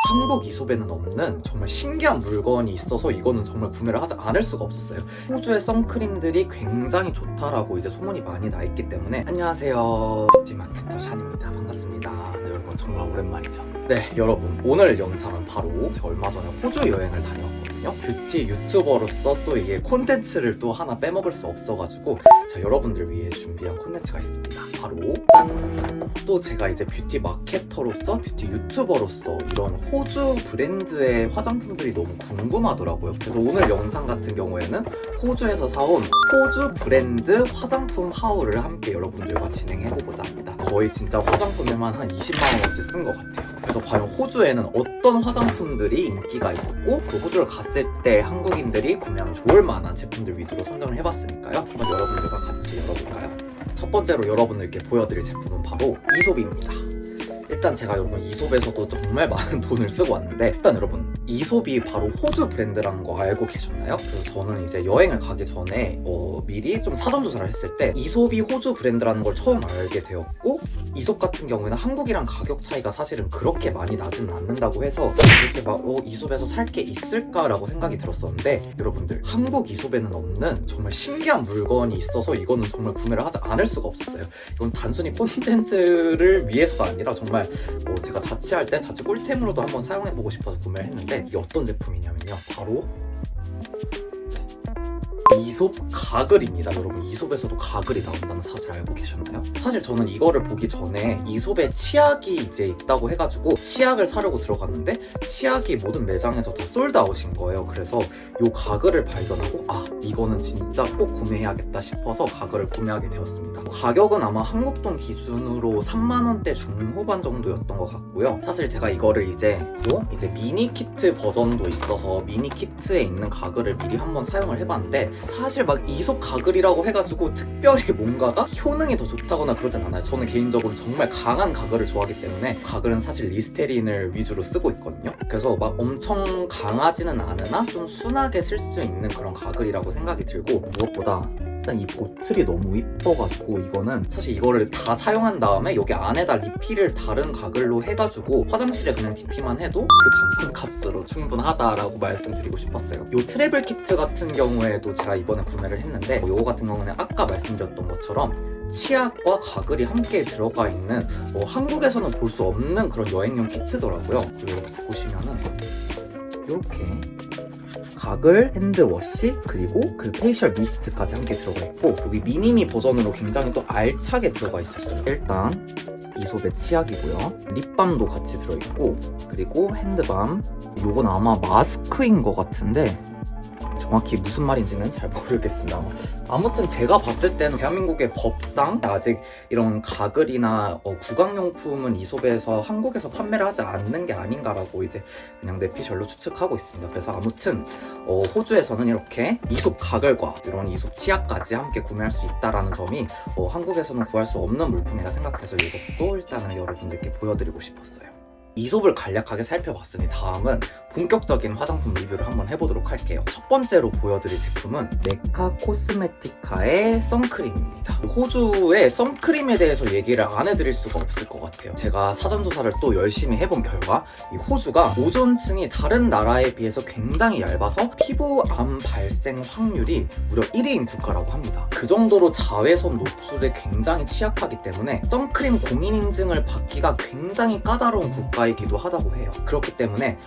한국 이솝에는 없는 정말 신기한 물건이 있어서 이거는 정말 구매를 하지 않을 수가 없었어요. 호주의 선크림들이 굉장히 좋다라고 이제 소문이 많이 나 있기 때문에. 안녕하세요, 뷰티마케터 샨입니다. 반갑습니다. 네, 여러분 정말 오랜만이죠. 네, 여러분 오늘 영상은 바로 제가 얼마 전에 호주 여행을 다녀왔거든요. 뷰티 유튜버로서 또 이게 콘텐츠를 또 하나 빼먹을 수 없어가지고 자, 여러분들 위해 준비한 콘텐츠가 있습니다. 바로 짠! 또 제가 이제 뷰티 마케터로서 뷰티 유튜버로서 이런 호주 브랜드의 화장품들이 너무 궁금하더라고요. 그래서 오늘 영상 같은 경우에는 호주에서 사온 호주 브랜드 화장품 하울을 함께 여러분들과 진행해보고자 합니다. 거의 진짜 화장품에만 한 20만원어치 쓴 것 같아요. 그래서 과연 호주에는 어떤 화장품들이 인기가 있고 그 호주를 갔을 때 한국인들이 구매하면 좋을 만한 제품들 위주로 선정을 해봤으니까요. 한번 여러분들과 같이 열어볼까요? 첫 번째로 여러분들께 보여드릴 제품은 바로 이솝입니다. 일단 제가 여러분 이솝에서도 정말 많은 돈을 쓰고 왔는데, 일단 여러분 이솝이 바로 호주 브랜드라는 거 알고 계셨나요? 그래서 저는 이제 여행을 가기 전에 미리 좀 사전 조사를 했을 때 이솝이 호주 브랜드라는 걸 처음 알게 되었고, 이솝 같은 경우에는 한국이랑 가격 차이가 사실은 그렇게 많이 나지는 않는다고 해서 이렇게 막 이솝에서 살 게 있을까라고 생각이 들었었는데, 여러분들 한국 이솝에는 없는 정말 신기한 물건이 있어서 이거는 정말 구매를 하지 않을 수가 없었어요. 이건 단순히 콘텐츠를 위해서가 아니라 정말 제가 자취할 때 자취 꿀템으로도 한번 사용해보고 싶어서 구매를 했는데, 이게 어떤 제품이냐면요, 바로 이솝 가글입니다. 여러분 이솝에서도 가글이 나온다는 사실 알고 계셨나요? 사실 저는 이거를 보기 전에 이솝에 치약이 이제 있다고 해가지고 치약을 사려고 들어갔는데 치약이 모든 매장에서 다 솔드아웃인 거예요. 그래서 이 가글을 발견하고 이거는 진짜 꼭 구매해야겠다 싶어서 가글을 구매하게 되었습니다. 가격은 아마 한국 돈 기준으로 3만원대 중후반 정도였던 것 같고요. 사실 제가 이거를 이제 미니 키트 버전도 있어서 미니 키트에 있는 가글을 미리 한번 사용을 해봤는데, 사실 막 이솝 가글이라고 해가지고 특별히 뭔가가 효능이 더 좋다거나 그러진 않아요. 저는 개인적으로 정말 강한 가글을 좋아하기 때문에 가글은 사실 리스테린을 위주로 쓰고 있거든요. 그래서 막 엄청 강하지는 않으나 좀 순하게 쓸 수 있는 그런 가글이라고 생각이 들고, 무엇보다 일단 이 보틀이 너무 이뻐가지고 이거는 사실 이거를 다 사용한 다음에 여기 안에다 리필을 다른 가글로 해가지고 화장실에 그냥 DP만 해도 그 감성값으로 충분하다라고 말씀드리고 싶었어요. 이 트래블 키트 같은 경우에도 제가 이번에 구매를 했는데, 이거 같은 경우는 아까 말씀드렸던 것처럼 치약과 가글이 함께 들어가 있는 한국에서는 볼 수 없는 그런 여행용 키트더라고요. 그리고 이렇게 보시면은 이렇게 가글, 핸드워시, 그리고 그 페이셜 미스트까지 함께 들어가 있고, 여기 미니미 버전으로 굉장히 또 알차게 들어가 있었어요. 일단 이솝의 치약이고요, 립밤도 같이 들어있고, 그리고 핸드밤, 요건 아마 마스크인 것 같은데 정확히 무슨 말인지는 잘 모르겠습니다. 아무튼 제가 봤을 때는 대한민국의 법상 아직 이런 가글이나 구강용품은 이솝에서 한국에서 판매를 하지 않는 게 아닌가라고 이제 그냥 내피셜로 추측하고 있습니다. 그래서 아무튼 호주에서는 이렇게 이솝 가글과 이런 이솝 치약까지 함께 구매할 수 있다는 점이 한국에서는 구할 수 없는 물품이라 생각해서 이것도 일단은 여러분들께 보여드리고 싶었어요. 이솝을 간략하게 살펴봤으니 다음은 본격적인 화장품 리뷰를 한번 해보도록 할게요. 첫 번째로 보여드릴 제품은 메카 코스메티카의 선크림입니다. 호주의 선크림에 대해서 얘기를 안 해드릴 수가 없을 것 같아요. 제가 사전조사를 또 열심히 해본 결과 이 호주가 오존층이 다른 나라에 비해서 굉장히 얇아서 피부암 발생 확률이 무려 1위인 국가라고 합니다. 그 정도로 자외선 노출에 굉장히 취약하기 때문에 선크림 공인인증을 받기가 굉장히 까다로운 국가이기도 하다고 해요. 그렇기 때문에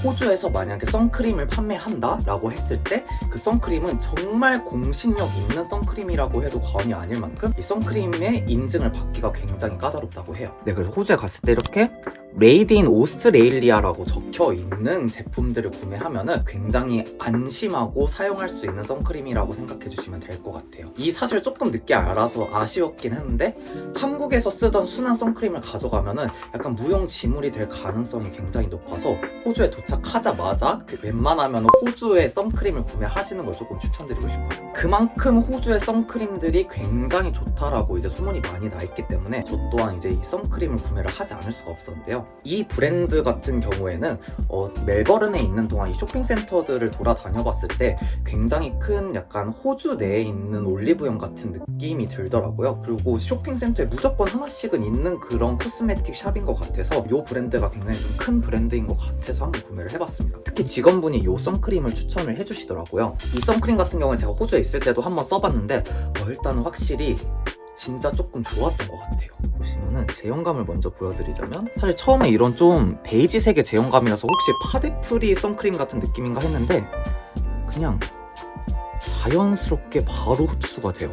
호주에서 만약에 선크림을 판매한다 라고 했을 때 그 선크림은 정말 공신력 있는 선크림이라고 해도 과언이 아닐 만큼 이 선크림의 인증을 받기가 굉장히 까다롭다고 해요. 네, 그래서 호주에 갔을 때 이렇게 메이드 인 오스트레일리아라고 적혀 있는 제품들을 구매하면은 굉장히 안심하고 사용할 수 있는 선크림이라고 생각해 주시면 될 것 같아요. 이 사실 조금 늦게 알아서 아쉬웠긴 했는데, 한국에서 쓰던 순한 선크림을 가져가면은 약간 무용지물이 될 가능성이 굉장히 높아서 호주에 도착하자마자 웬만하면 호주의 선크림을 구매하시는 걸 조금 추천드리고 싶어요. 그만큼 호주의 선크림들이 굉장히 좋다라고 이제 소문이 많이 나 있기 때문에 저 또한 이제 이 선크림을 구매를 하지 않을 수가 없었는데요. 있는데요. 이 브랜드 같은 경우에는 멜버른에 있는 동안 이 쇼핑센터들을 돌아다녀봤을 때 굉장히 큰 약간 호주 내에 있는 올리브영 같은 느낌이 들더라고요. 그리고 쇼핑센터에 무조건 하나씩은 있는 그런 코스메틱 샵인 것 같아서 이 브랜드가 굉장히 좀 큰 브랜드인 것 같아서 한번 구매를 해봤습니다. 특히 직원분이 이 선크림을 추천을 해주시더라고요. 이 선크림 같은 경우는 제가 호주에 있을 때도 한번 써봤는데 일단은 확실히 진짜 조금 좋았던 것 같아요. 보시면은 제형감을 먼저 보여드리자면 사실 처음에 이런 좀 베이지색의 제형감이라서 혹시 파데프리 선크림 같은 느낌인가 했는데 그냥 자연스럽게 바로 흡수가 돼요.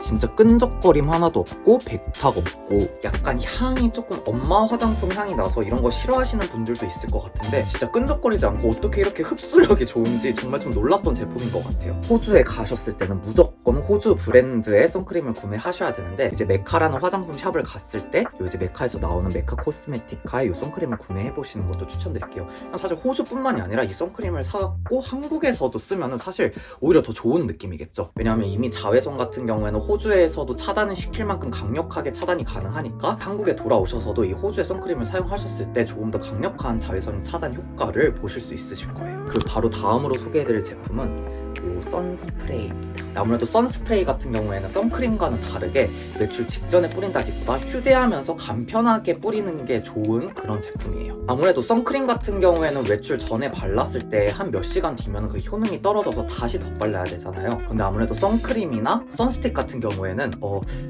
진짜 끈적거림 하나도 없고 백탁 없고 약간 향이 조금 엄마 화장품 향이 나서 이런 거 싫어하시는 분들도 있을 것 같은데 진짜 끈적거리지 않고 어떻게 이렇게 흡수력이 좋은지 정말 좀 놀랐던 제품인 것 같아요. 호주에 가셨을 때는 무조건 호주 브랜드의 선크림을 구매하셔야 되는데 이제 메카라는 화장품 샵을 갔을 때 이제 메카에서 나오는 메카 코스메티카의 이 선크림을 구매해보시는 것도 추천드릴게요. 사실 호주뿐만이 아니라 이 선크림을 사갖고 한국에서도 쓰면 사실 오히려 더 좋은 느낌이겠죠. 왜냐하면 이미 자외선 같은 경우에는 호주에서도 차단을 시킬 만큼 강력하게 차단이 가능하니까 한국에 돌아오셔서도 이 호주의 선크림을 사용하셨을 때 조금 더 강력한 자외선 차단 효과를 보실 수 있으실 거예요. 그리고 바로 다음으로 소개해드릴 제품은 이 선스프레이입니다. 아무래도 선스프레이 같은 경우에는 선크림과는 다르게 외출 직전에 뿌린다기보다 휴대하면서 간편하게 뿌리는 게 좋은 그런 제품이에요. 아무래도 선크림 같은 경우에는 외출 전에 발랐을 때 한 몇 시간 뒤면 그 효능이 떨어져서 다시 덧발라야 되잖아요. 근데 아무래도 선크림이나 선스틱 같은 경우에는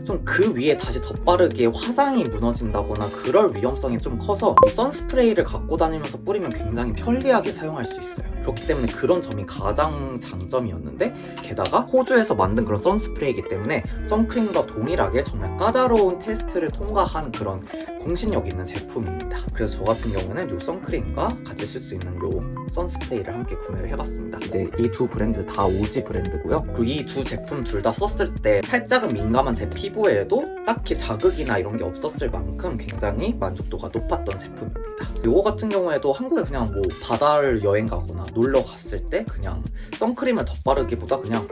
좀 그 위에 다시 덧바르기에 화장이 무너진다거나 그럴 위험성이 좀 커서 이 선스프레이를 갖고 다니면서 뿌리면 굉장히 편리하게 사용할 수 있어요. 그렇기 때문에 그런 점이 가장 장점이었는데 게다가 호주에서 만든 그런 선스프레이이기 때문에 선크림과 동일하게 정말 까다로운 테스트를 통과한 그런 공신력 있는 제품입니다. 그래서 저 같은 경우는 이 선크림과 같이 쓸 수 있는 이 선스프레이를 함께 구매를 해봤습니다. 이제 이 두 브랜드 다 오지 브랜드고요. 그리고 이 두 제품 둘 다 썼을 때 살짝은 민감한 제 피부에도 딱히 자극이나 이런 게 없었을 만큼 굉장히 만족도가 높았던 제품입니다. 이거 같은 경우에도 한국에 그냥 뭐 바다를 여행 가거나 놀러 갔을 때 그냥 선크림을 덧바르기보다 그냥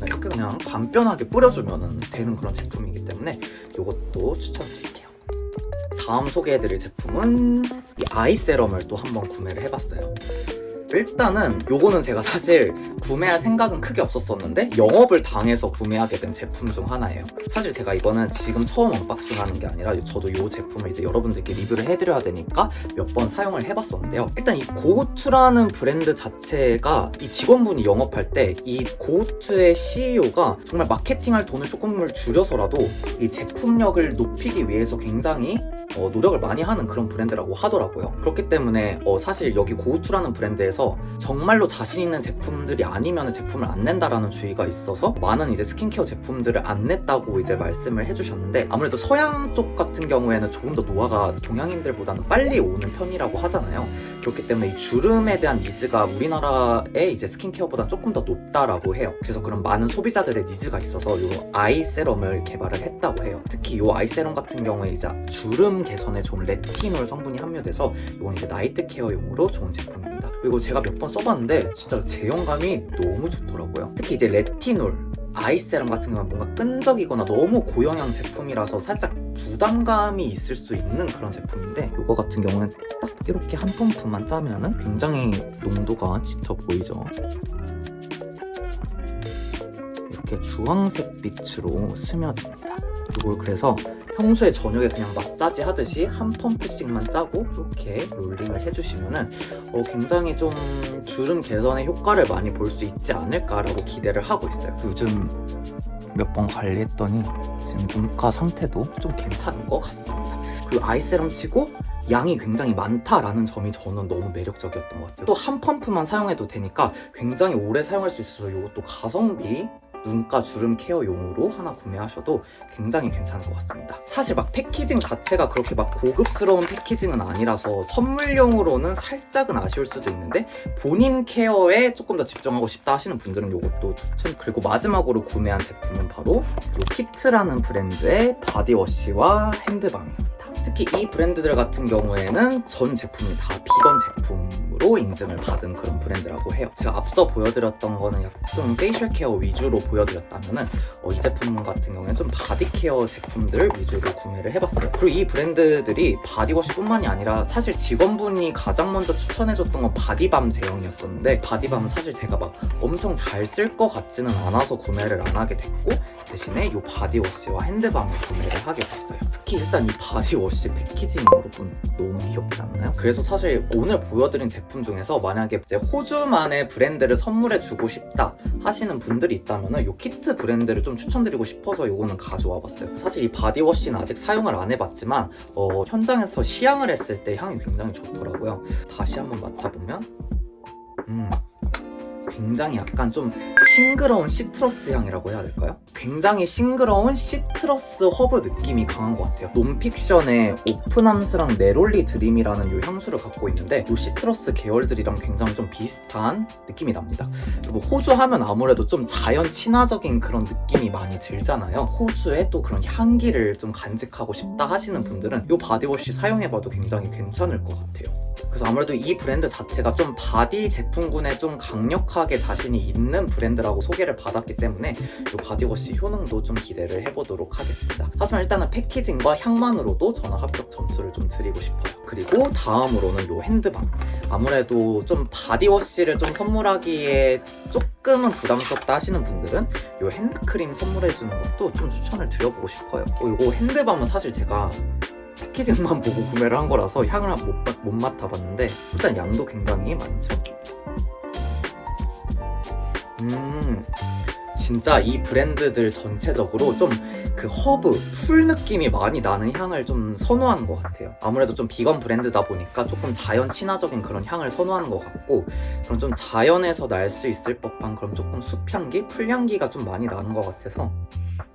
이렇게 그냥 간편하게 뿌려주면 되는 그런 제품이기 때문에 이것도 추천드릴게요. 다음 소개해드릴 제품은 이 아이 세럼을 또 한번 구매를 해봤어요. 일단은 요거는 제가 사실 구매할 생각은 크게 없었었는데 영업을 당해서 구매하게 된 제품 중 하나예요. 사실 제가 이거는 지금 처음 언박싱 하는 게 아니라 저도 이 제품을 이제 여러분들께 리뷰를 해드려야 되니까 몇 번 사용을 해봤었는데요. 일단 이 고우투라는 브랜드 자체가 이 직원분이 영업할 때 이 고우투의 CEO가 정말 마케팅할 돈을 조금을 줄여서라도 이 제품력을 높이기 위해서 굉장히 노력을 많이 하는 그런 브랜드라고 하더라고요. 그렇기 때문에 사실 여기 고우투라는 브랜드에서 정말로 자신 있는 제품들이 아니면 제품을 안 낸다라는 주의가 있어서 많은 이제 스킨케어 제품들을 안 냈다고 이제 말씀을 해주셨는데 아무래도 서양 쪽 같은 경우에는 조금 더 노화가 동양인들보다는 빨리 오는 편이라고 하잖아요. 그렇기 때문에 이 주름에 대한 니즈가 우리나라의 이제 스킨케어보다는 조금 더 높다라고 해요. 그래서 그런 많은 소비자들의 니즈가 있어서 이 아이 세럼을 개발을 했다고 해요. 특히 이 아이 세럼 같은 경우에 이제 주름 개선에 좋은 레티놀 성분이 함유돼서 이건 이제 나이트 케어용으로 좋은 제품입니다. 그리고 제가 몇 번 써봤는데 진짜 제형감이 너무 좋더라고요. 특히 이제 레티놀 아이세럼 같은 경우는 뭔가 끈적이거나 너무 고영양 제품이라서 살짝 부담감이 있을 수 있는 그런 제품인데 이거 같은 경우는 딱 이렇게 한 펌프만 짜면은 굉장히 농도가 짙어 보이죠. 이렇게 주황색 빛으로 스며듭니다. 이걸 그래서 평소에 저녁에 그냥 마사지 하듯이 한 펌프씩만 짜고 이렇게 롤링을 해주시면은 굉장히 좀 주름 개선의 효과를 많이 볼 수 있지 않을까라고 기대를 하고 있어요. 요즘 몇 번 관리했더니 지금 눈가 상태도 좀 괜찮은 것 같습니다. 그리고 아이세럼 치고 양이 굉장히 많다라는 점이 저는 너무 매력적이었던 것 같아요. 또 한 펌프만 사용해도 되니까 굉장히 오래 사용할 수 있어서 이것도 가성비 눈가 주름 케어용으로 하나 구매하셔도 굉장히 괜찮을 것 같습니다. 사실 막 패키징 자체가 그렇게 막 고급스러운 패키징은 아니라서 선물용으로는 살짝은 아쉬울 수도 있는데 본인 케어에 조금 더 집중하고 싶다 하시는 분들은 이것도 추천. 그리고 마지막으로 구매한 제품은 바로 이 키트라는 브랜드의 바디워시와 핸드밤입니다. 특히 이 브랜드들 같은 경우에는 전 제품이 다 비건 제품으로 기업으로 인증을 받은 그런 브랜드라고 해요. 제가 앞서 보여드렸던 거는 약간 좀 페이셜 케어 위주로 보여드렸다면은 이 제품 같은 경우에는 좀 바디 케어 제품들 위주로 구매를 해봤어요. 그리고 이 브랜드들이 바디워시뿐만이 아니라 사실 직원분이 가장 먼저 추천해줬던 건 바디밤 제형이었었는데, 바디밤은 사실 제가 막 엄청 잘 쓸 것 같지는 않아서 구매를 안 하게 됐고, 대신에 이 바디워시와 핸드밤을 구매를 하게 됐어요. 특히 일단 이 바디워시 패키징이 여러분 너무 귀엽지 않나요? 그래서 사실 오늘 보여드린 제품 중에서 만약에 이제 호주만의 브랜드를 선물해주고 싶다 하시는 분들이 있다면 이 키트 브랜드를 좀 추천드리고 싶어서 이거는 가져와 봤어요. 사실 이 바디워시는 아직 사용을 안 해봤지만 현장에서 시향을 했을 때 향이 굉장히 좋더라고요. 다시 한번 맡아보면 굉장히 약간 좀 싱그러운 시트러스 향이라고 해야 될까요? 굉장히 싱그러운 시트러스 허브 느낌이 강한 것 같아요. 논픽션의 오픈함스랑 네롤리 드림이라는 이 향수를 갖고 있는데 이 시트러스 계열들이랑 굉장히 좀 비슷한 느낌이 납니다. 그리고 호주 하면 아무래도 좀 자연 친화적인 그런 느낌이 많이 들잖아요. 호주의 또 그런 향기를 좀 간직하고 싶다 하시는 분들은 이 바디워시 사용해봐도 굉장히 괜찮을 것 같아요. 그래서 아무래도 이 브랜드 자체가 좀 바디 제품군에 좀 강력하게 자신이 있는 브랜드라고 소개를 받았기 때문에 이 바디워시 효능도 좀 기대를 해보도록 하겠습니다. 하지만 일단은 패키징과 향만으로도 저는 합격 점수를 좀 드리고 싶어요. 그리고 다음으로는 이 핸드밤. 아무래도 좀 바디워시를 좀 선물하기에 조금은 부담스럽다 하시는 분들은 이 핸드크림 선물해주는 것도 좀 추천을 드려보고 싶어요. 이거 핸드밤은 사실 제가 패키징만 보고 구매를 한 거라서 향을 못 맡아봤는데 일단 양도 굉장히 많죠. 진짜 이 브랜드들 전체적으로 좀 그 허브, 풀 느낌이 많이 나는 향을 좀 선호하는 것 같아요. 아무래도 좀 비건 브랜드다 보니까 조금 자연 친화적인 그런 향을 선호하는 것 같고, 그런 좀 자연에서 날 수 있을 법한 그런 조금 숲향기, 풀향기가 좀 많이 나는 것 같아서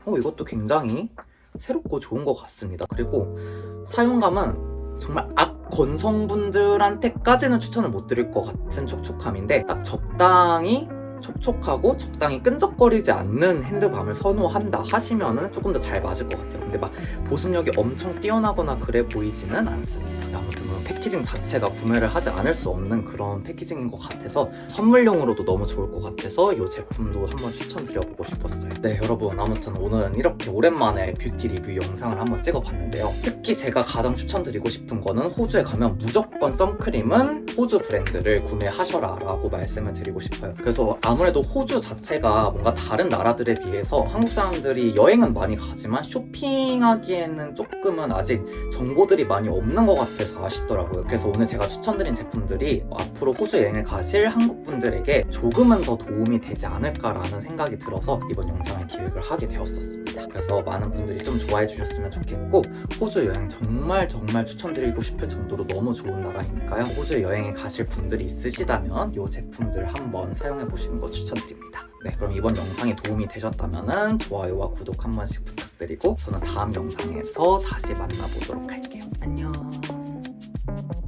이것도 굉장히 새롭고 좋은 것 같습니다. 그리고 사용감은 정말 건성분들한테까지는 추천을 못 드릴 것 같은 촉촉함인데 딱 적당히 촉촉하고 적당히 끈적거리지 않는 핸드밤을 선호한다 하시면은 조금 더 잘 맞을 것 같아요. 근데 막 보습력이 엄청 뛰어나거나 그래 보이지는 않습니다. 아무튼 패키징 자체가 구매를 하지 않을 수 없는 그런 패키징인 것 같아서 선물용으로도 너무 좋을 것 같아서 이 제품도 한번 추천드려보고 싶었어요. 네, 여러분, 아무튼 오늘은 이렇게 오랜만에 뷰티 리뷰 영상을 한번 찍어봤는데요. 특히 제가 가장 추천드리고 싶은 거는 호주에 가면 무조건 선크림은 호주 브랜드를 구매하셔라 라고 말씀을 드리고 싶어요. 그래서 아무래도 호주 자체가 뭔가 다른 나라들에 비해서 한국 사람들이 여행은 많이 가지만 쇼핑하기에는 조금은 아직 정보들이 많이 없는 것 같아서 아쉽더라고요. 그래서 오늘 제가 추천드린 제품들이 앞으로 호주 여행을 가실 한국 분들에게 조금은 더 도움이 되지 않을까라는 생각이 들어서 이번 영상을 기획을 하게 되었었습니다. 그래서 많은 분들이 좀 좋아해 주셨으면 좋겠고, 호주 여행 정말 추천드리고 싶을 정도로 너무 좋은 나라이니까요. 호주 여행에 가실 분들이 있으시다면 이 제품들 한번 사용해 보시는 거 추천드립니다. 네, 그럼 이번 영상이 도움이 되셨다면 좋아요와 구독 한 번씩 부탁드리고 저는 다음 영상에서 다시 만나보도록 할게요. 안녕.